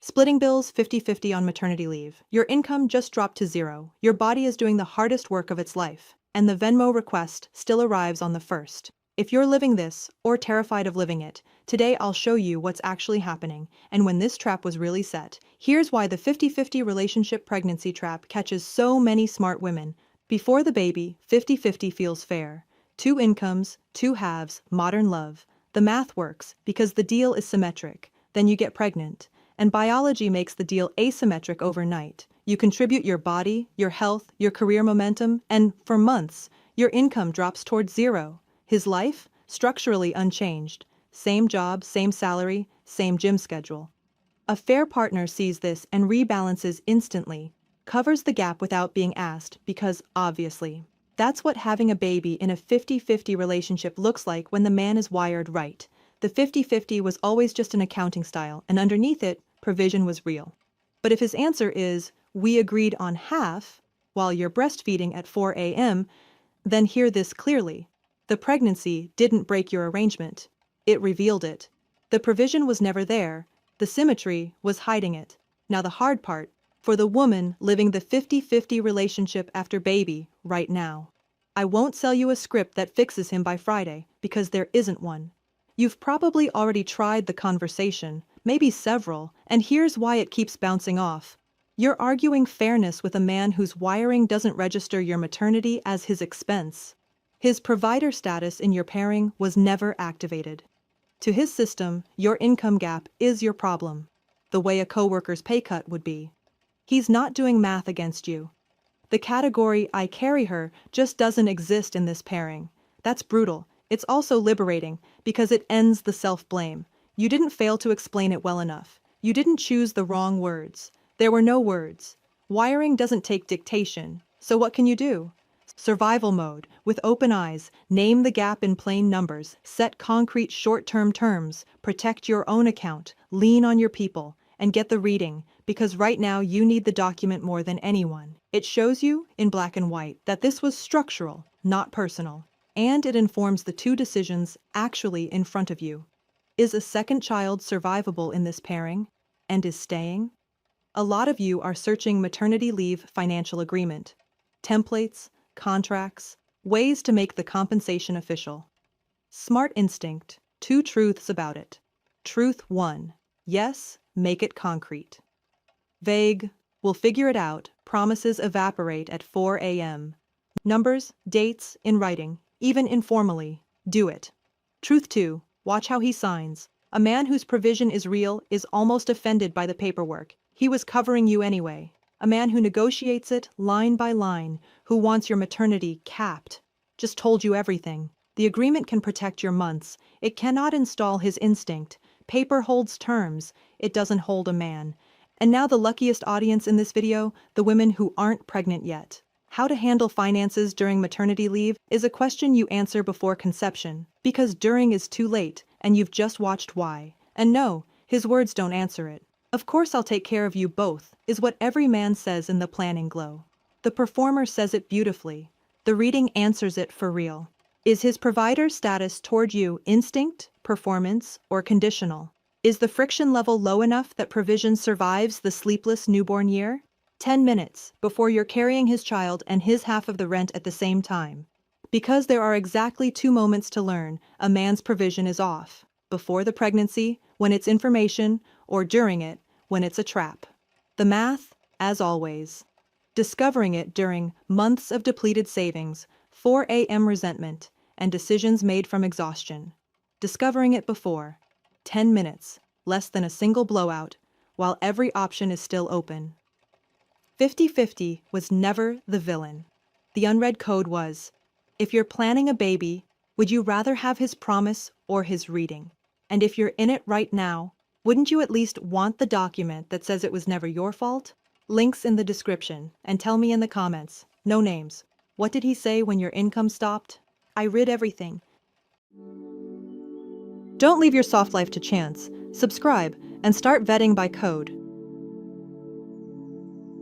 Splitting bills 50-50 on maternity leave. Your income just dropped to zero. Your body is doing the hardest work of its life, and the Venmo request still arrives on the 1st. If you're living this, or terrified of living it, today I'll show you what's actually happening, and when this trap was really set. Here's why the 50-50 relationship pregnancy trap catches so many smart women. Before the baby, 50-50 feels fair. Two incomes, two halves, modern love. The math works, because the deal is symmetric. Then you get pregnant. And biology makes the deal asymmetric overnight. You contribute your body, your health, your career momentum, and, for months, your income drops towards zero. His life? Structurally unchanged. Same job, same salary, same gym schedule. A fair partner sees this and rebalances instantly, covers the gap without being asked, because, obviously, that's what having a baby in a 50-50 relationship looks like when the man is wired right. The 50-50 was always just an accounting style, and underneath it, provision was real. But if his answer is, we agreed on half, while you're breastfeeding at 4 a.m., then hear this clearly. The pregnancy didn't break your arrangement. It revealed it. The provision was never there. The symmetry was hiding it. Now the hard part, for the woman living the 50-50 relationship after baby right now. I won't sell you a script that fixes him by Friday, because there isn't one. You've probably already tried the conversation, maybe several, and here's why it keeps bouncing off. You're arguing fairness with a man whose wiring doesn't register your maternity as his expense. His provider status in your pairing was never activated. To his system, your income gap is your problem, the way a coworker's pay cut would be. He's not doing math against you. The category "I carry her" just doesn't exist in this pairing. That's brutal. It's also liberating, because it ends the self-blame. You didn't fail to explain it well enough. You didn't choose the wrong words. There were no words. Wiring doesn't take dictation, so what can you do? Survival mode, with open eyes, name the gap in plain numbers, set concrete short-term terms, protect your own account, lean on your people, and get the reading, because right now you need the document more than anyone. It shows you, in black and white, that this was structural, not personal. And it informs the two decisions actually in front of you. Is a second child survivable in this pairing? And is staying? A lot of you are searching maternity leave financial agreement. Templates, contracts, ways to make the compensation official. Smart instinct, two truths about it. Truth 1. Yes, make it concrete. Vague, we'll figure it out, promises evaporate at 4 a.m. Numbers, dates, in writing. Even informally, do it. Truth 2, watch how he signs. A man whose provision is real is almost offended by the paperwork. He was covering you anyway. A man who negotiates it line by line, who wants your maternity capped, just told you everything. The agreement can protect your months. It cannot install his instinct. Paper holds terms. It doesn't hold a man. And now the luckiest audience in this video, the women who aren't pregnant yet. How to handle finances during maternity leave is a question you answer before conception, because during is too late, and you've just watched why. And no, his words don't answer it. Of course I'll take care of you both, is what every man says in the planning glow. The performer says it beautifully. The reading answers it for real. Is his provider status toward you instinct, performance, or conditional? Is the friction level low enough that provision survives the sleepless newborn year? 10 minutes before you're carrying his child and his half of the rent at the same time. Because there are exactly 2 moments to learn a man's provision is off. Before the pregnancy, when it's information, or during it, when it's a trap. The math, as always. Discovering it during months of depleted savings, 4 a.m. resentment, and decisions made from exhaustion. Discovering it before. 10 minutes, less than a single blowout, while every option is still open. 50-50 was never the villain. The unread code was, if you're planning a baby, would you rather have his promise or his reading? And if you're in it right now, wouldn't you at least want the document that says it was never your fault? Links in the description, and tell me in the comments, no names. What did he say when your income stopped? I read everything. Don't leave your soft life to chance. Subscribe and start vetting by code.